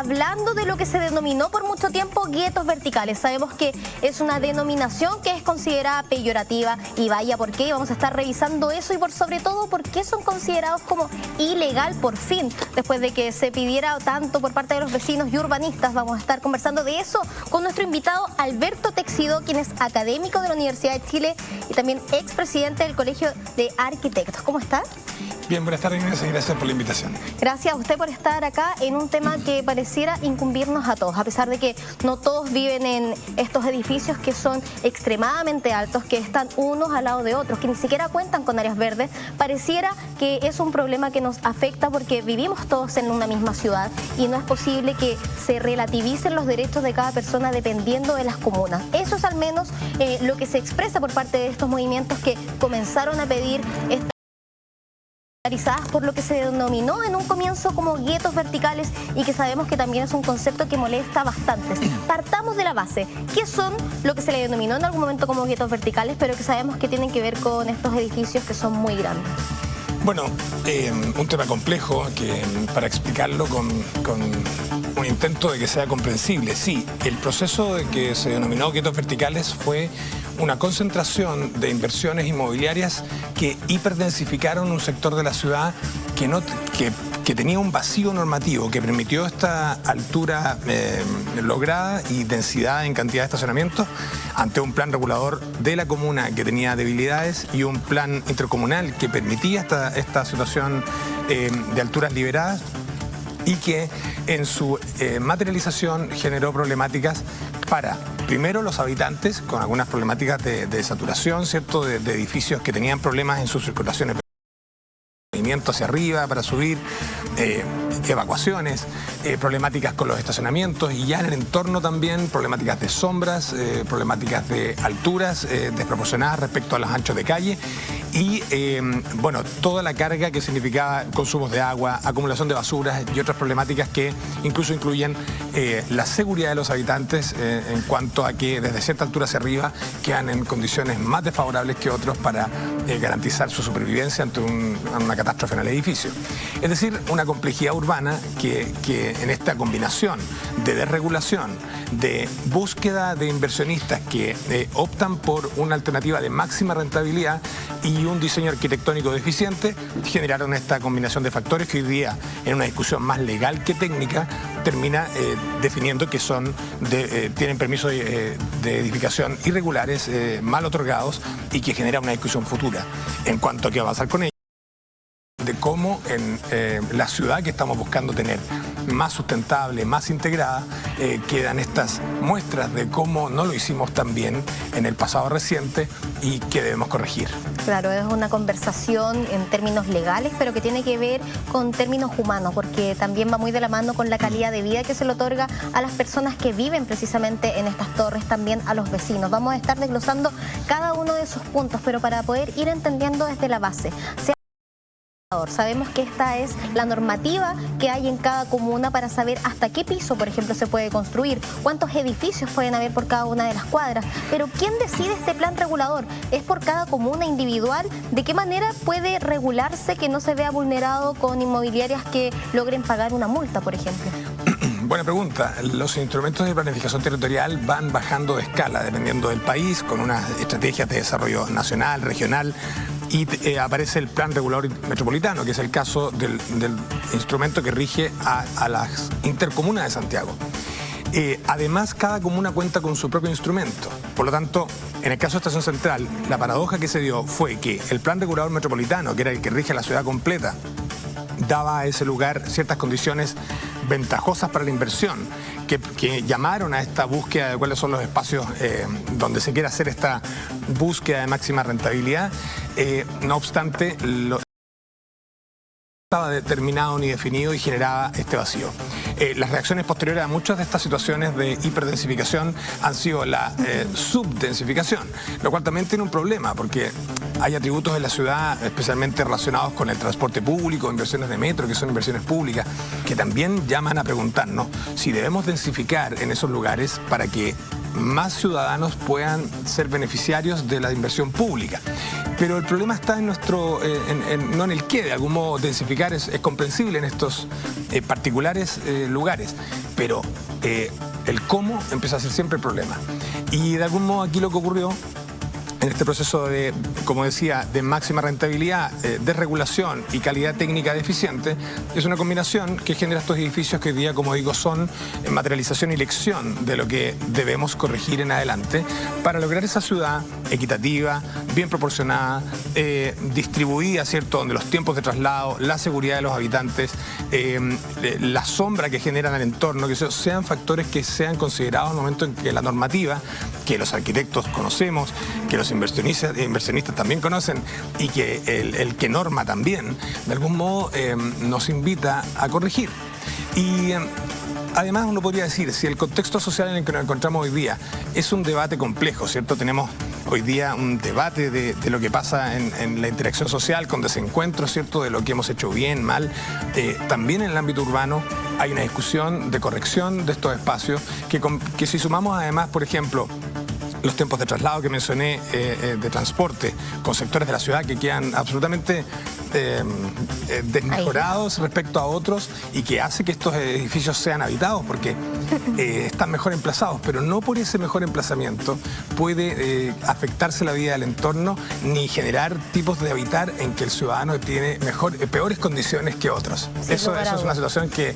hablando de lo que se denominó por mucho tiempo guetos verticales. Sabemos que es una denominación que es considerada peyorativa y vaya por qué, vamos a estar revisando eso y por sobre todo por qué son considerados como ilegal por fin, después de que se pidiera tanto por parte de los vecinos y urbanistas. Vamos a estar conversando de eso con nuestro invitado Alberto Teixidó, quien es académico de la Universidad de Chile y también expresidente del Colegio de Arquitectos. ¿Cómo está? Bien, buenas tardes, Inés, y gracias por la invitación. Gracias a usted por estar acá en un tema que pareciera incumbirnos a todos, a pesar de que no todos viven en estos edificios que son extremadamente altos, que están unos al lado de otros, que ni siquiera cuentan con áreas verdes. Pareciera que es un problema que nos afecta porque vivimos todos en una misma ciudad y no es posible que se relativicen los derechos de cada persona dependiendo de las comunas. Eso es al menos lo que se expresa por parte de estos movimientos que comenzaron a pedir por lo que se denominó en un comienzo como guetos verticales y que sabemos que también es un concepto que molesta bastante. Partamos de la base. ¿Qué son lo que se le denominó en algún momento como guetos verticales, pero que sabemos que tienen que ver con estos edificios que son muy grandes? Bueno, un tema complejo que para explicarlo con un intento de que sea comprensible. Sí, el proceso de que se denominó guetos verticales fue una concentración de inversiones inmobiliarias que hiperdensificaron un sector de la ciudad que tenía un vacío normativo que permitió esta altura lograda y densidad en cantidad de estacionamientos ante un plan regulador de la comuna que tenía debilidades y un plan intercomunal que permitía esta situación de alturas liberadas y que en su materialización generó problemáticas para, primero, los habitantes, con algunas problemáticas de saturación, ¿cierto?, de edificios que tenían problemas en sus circulaciones, movimiento hacia arriba para subir, evacuaciones, problemáticas con los estacionamientos y ya en el entorno también problemáticas de sombras, problemáticas de alturas desproporcionadas respecto a los anchos de calle y bueno, toda la carga que significaba consumos de agua, acumulación de basuras y otras problemáticas que incluso incluyen la seguridad de los habitantes en cuanto a que desde cierta altura hacia arriba quedan en condiciones más desfavorables que otros para garantizar su supervivencia ante una catástrofe en el edificio. Es decir, una complejidad urbana que en esta combinación de desregulación, de búsqueda de inversionistas que optan por una alternativa de máxima rentabilidad y un diseño arquitectónico deficiente, generaron esta combinación de factores que hoy día, en una discusión más legal que técnica, termina definiendo que tienen permisos de edificación irregulares, mal otorgados y que genera una discusión futura en cuanto a qué va a pasar con ellos, de cómo en la ciudad que estamos buscando tener más sustentable, más integrada, quedan estas muestras de cómo no lo hicimos tan bien en el pasado reciente y que debemos corregir. Claro, es una conversación en términos legales, pero que tiene que ver con términos humanos, porque también va muy de la mano con la calidad de vida que se le otorga a las personas que viven precisamente en estas torres, también a los vecinos. Vamos a estar desglosando cada uno de esos puntos, pero para poder ir entendiendo desde la base. Sabemos que esta es la normativa que hay en cada comuna para saber hasta qué piso, por ejemplo, se puede construir, cuántos edificios pueden haber por cada una de las cuadras. Pero ¿quién decide este plan regulador? ¿Es por cada comuna individual? ¿De qué manera puede regularse que no se vea vulnerado con inmobiliarias que logren pagar una multa, por ejemplo? Buena pregunta. Los instrumentos de planificación territorial van bajando de escala dependiendo del país, con unas estrategias de desarrollo nacional, regional, y aparece el Plan Regulador Metropolitano, que es el caso del instrumento que rige a las intercomunas de Santiago. Además, cada comuna cuenta con su propio instrumento. Por lo tanto, en el caso de Estación Central, la paradoja que se dio fue que el Plan Regulador Metropolitano, que era el que rige a la ciudad completa, daba a ese lugar ciertas condiciones ventajosas para la inversión, que llamaron a esta búsqueda de cuáles son los espacios donde se quiere hacer esta búsqueda de máxima rentabilidad. No obstante, no estaba determinado ni definido y generaba este vacío. Las reacciones posteriores a muchas de estas situaciones de hiperdensificación han sido la subdensificación, lo cual también tiene un problema porque hay atributos de la ciudad, especialmente relacionados con el transporte público, inversiones de metro, que son inversiones públicas, que también llaman a preguntarnos si debemos densificar en esos lugares para que más ciudadanos puedan ser beneficiarios de la inversión pública. Pero el problema está en nuestro, no en el qué, de algún modo densificar es comprensible en estos particulares lugares, pero el cómo empieza a ser siempre el problema. Y de algún modo aquí lo que ocurrió en este proceso de, como decía, de máxima rentabilidad, desregulación y calidad técnica deficiente, es una combinación que genera estos edificios que hoy día, como digo, son materialización y lección de lo que debemos corregir en adelante para lograr esa ciudad equitativa, bien proporcionada, distribuida, ¿cierto?, donde los tiempos de traslado, la seguridad de los habitantes, la sombra que generan al entorno, que sean factores que sean considerados al momento en que la normativa, que los arquitectos conocemos, que los inversionistas también conocen y que el que norma también, de algún modo nos invita a corregir. Y además uno podría decir, si el contexto social en el que nos encontramos hoy día es un debate complejo, ¿cierto? Tenemos hoy día un debate de lo que pasa en la interacción social con desencuentros, ¿cierto?, de lo que hemos hecho bien, mal. También en el ámbito urbano hay una discusión de corrección de estos espacios que si sumamos además, por ejemplo, los tiempos de traslado que mencioné, de transporte, con sectores de la ciudad que quedan absolutamente desmejorados respecto a otros y que hace que estos edificios sean habitados porque están mejor emplazados, pero no por ese mejor emplazamiento puede afectarse la vida del entorno ni generar tipos de habitar en que el ciudadano tiene peores condiciones que otros. Eso es una situación que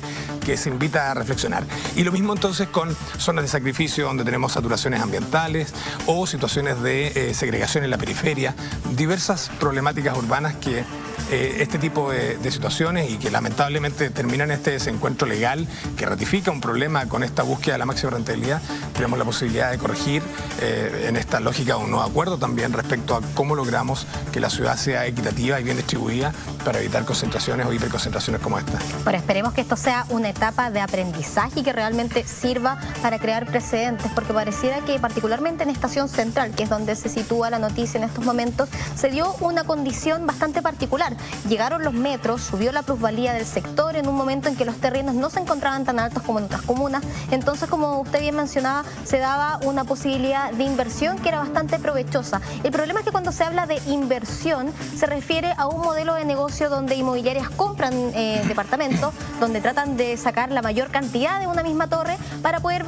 se invita a reflexionar. Y lo mismo entonces con zonas de sacrificio donde tenemos saturaciones ambientales o situaciones de segregación en la periferia, diversas problemáticas urbanas que este tipo de situaciones y que lamentablemente terminan en este desencuentro legal que ratifica un problema con esta búsqueda de la máxima rentabilidad, tenemos la posibilidad de corregir en esta lógica de un nuevo acuerdo también respecto a cómo logramos que la ciudad sea equitativa y bien distribuida para evitar concentraciones o hiperconcentraciones como esta. Pero esperemos que esto sea una etapa de aprendizaje y que realmente sirva para crear precedentes, porque pareciera que particularmente en Estación Central, que es donde se sitúa la noticia en estos momentos, se dio una condición bastante particular. Llegaron los metros, subió la plusvalía del sector en un momento en que los terrenos no se encontraban tan altos como en otras comunas. Entonces, como usted bien mencionaba, se daba una posibilidad de inversión que era bastante provechosa. El problema es que cuando se habla de inversión se refiere a un modelo de negocio donde inmobiliarias compran departamentos, donde tratan de sacar la mayor cantidad de una misma torre para poder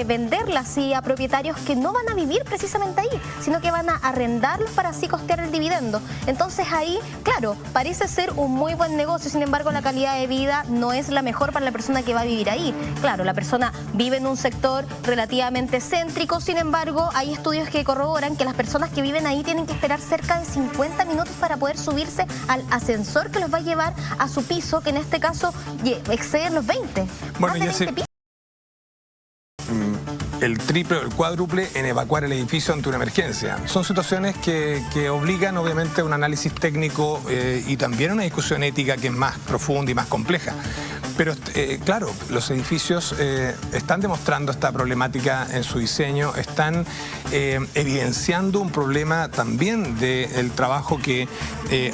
venderla así a propietarios que no van a vivir precisamente ahí, sino que van a arrendarlos para así costear el dividendo. Entonces ahí, claro, parece ser un muy buen negocio, sin embargo la calidad de vida no es la mejor para la persona que va a vivir ahí. Claro, la persona vive en un sector relativamente céntrico, sin embargo hay estudios que corroboran que las personas que viven ahí tienen que esperar cerca de 50 minutos para poder subirse al ascensor que los va a llevar a su piso, que en este caso exceden los 20. Bueno, ya sé. El triple o el cuádruple en evacuar el edificio ante una emergencia. Son situaciones que obligan obviamente a un análisis técnico y también a una discusión ética que es más profunda y más compleja. Pero claro, los edificios están demostrando esta problemática en su diseño, están evidenciando un problema también del trabajo que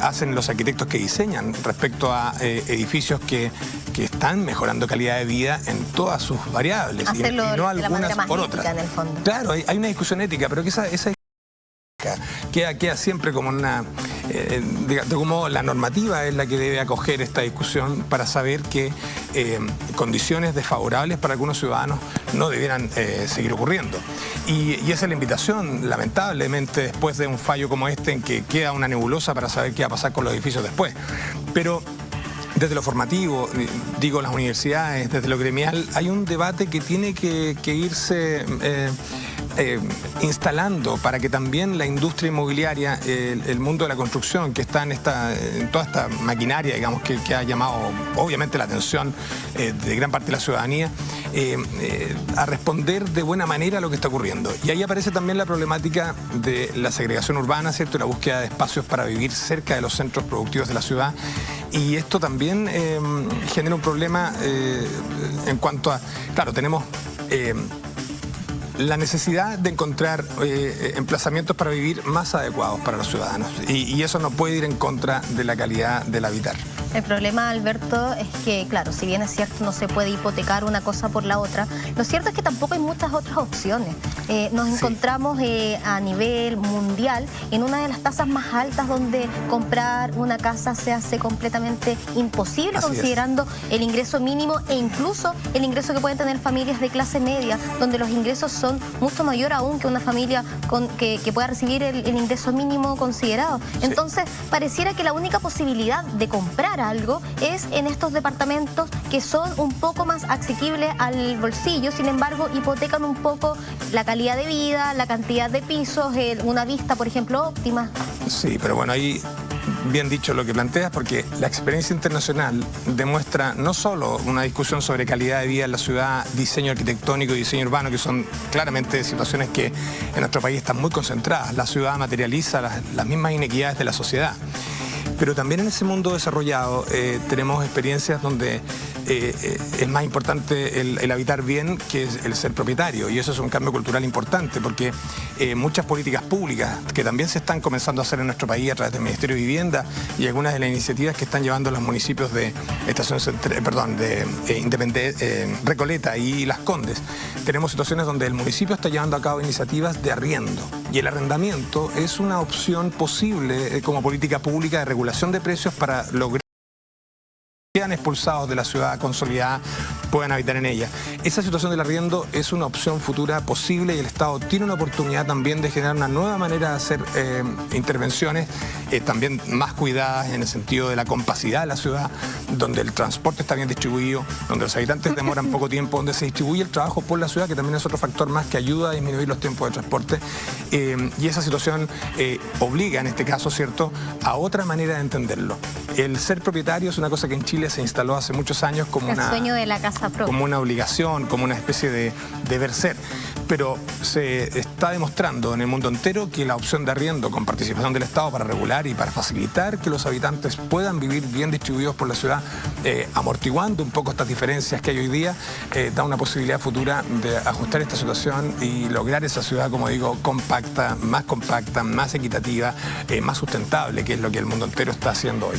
hacen los arquitectos que diseñan respecto a edificios que están mejorando calidad de vida en todas sus variables y no algunas por otras. En el fondo. Claro, hay una discusión ética, pero que esa queda siempre como una... como la normativa es la que debe acoger esta discusión para saber que condiciones desfavorables para algunos ciudadanos no debieran seguir ocurriendo. Y esa es la invitación, lamentablemente, después de un fallo como este en que queda una nebulosa para saber qué va a pasar con los edificios después. Pero desde lo formativo, digo, las universidades, desde lo gremial, hay un debate que tiene que irse instalando para que también la industria inmobiliaria, el mundo de la construcción, que está en toda esta maquinaria, digamos, que ha llamado obviamente la atención de gran parte de la ciudadanía, a responder de buena manera a lo que está ocurriendo. Y ahí aparece también la problemática de la segregación urbana, ¿cierto?, y la búsqueda de espacios para vivir cerca de los centros productivos de la ciudad. Y esto también genera un problema en cuanto a, claro, tenemos la necesidad de encontrar emplazamientos para vivir más adecuados para los ciudadanos. Y eso no puede ir en contra de la calidad del habitar. El problema, Alberto, es que, claro, si bien es cierto no se puede hipotecar una cosa por la otra, lo cierto es que tampoco hay muchas otras opciones. Nos encontramos a nivel mundial en una de las tasas más altas donde comprar una casa se hace completamente imposible, considerando el ingreso mínimo e incluso el ingreso que pueden tener familias de clase media, donde los ingresos son mucho mayor aún que una familia que pueda recibir el ingreso mínimo considerado. Entonces, pareciera que la única posibilidad de comprar algo es en estos departamentos que son un poco más asequibles al bolsillo, sin embargo, hipotecan un poco la calidad de vida, la cantidad de pisos, una vista, por ejemplo, óptima. Sí, pero bueno, ahí bien dicho lo que planteas, porque la experiencia internacional demuestra no solo una discusión sobre calidad de vida en la ciudad, diseño arquitectónico y diseño urbano, que son claramente situaciones que en nuestro país están muy concentradas. La ciudad materializa las mismas inequidades de la sociedad. Pero también en ese mundo desarrollado tenemos experiencias donde es más importante el habitar bien que el ser propietario, y eso es un cambio cultural importante, porque muchas políticas públicas que también se están comenzando a hacer en nuestro país a través del Ministerio de Vivienda y algunas de las iniciativas que están llevando los municipios de Recoleta y Las Condes, tenemos situaciones donde el municipio está llevando a cabo iniciativas de arriendo, y el arrendamiento es una opción posible como política pública de regulación de precios para lograr que sean expulsados de la ciudad consolidada puedan habitar en ella. Esa situación del arriendo es una opción futura posible, y el Estado tiene una oportunidad también de generar una nueva manera de hacer intervenciones también más cuidadas en el sentido de la compacidad de la ciudad, donde el transporte está bien distribuido, donde los habitantes demoran poco tiempo, donde se distribuye el trabajo por la ciudad, que también es otro factor más que ayuda a disminuir los tiempos de transporte. Y esa situación obliga, en este caso, ¿cierto?, a otra manera de entenderlo. El ser propietario es una cosa que en Chile se instaló hace muchos años como el sueño de la casa propia, como una obligación, como una especie de deber ser. Pero se está demostrando en el mundo entero que la opción de arriendo con participación del Estado para regular y para facilitar que los habitantes puedan vivir bien distribuidos por la ciudad, amortiguando un poco estas diferencias que hay hoy día, da una posibilidad futura de ajustar esta situación y lograr esa ciudad, como digo, compacta, más equitativa, más sustentable, que es lo que el mundo entero está haciendo hoy.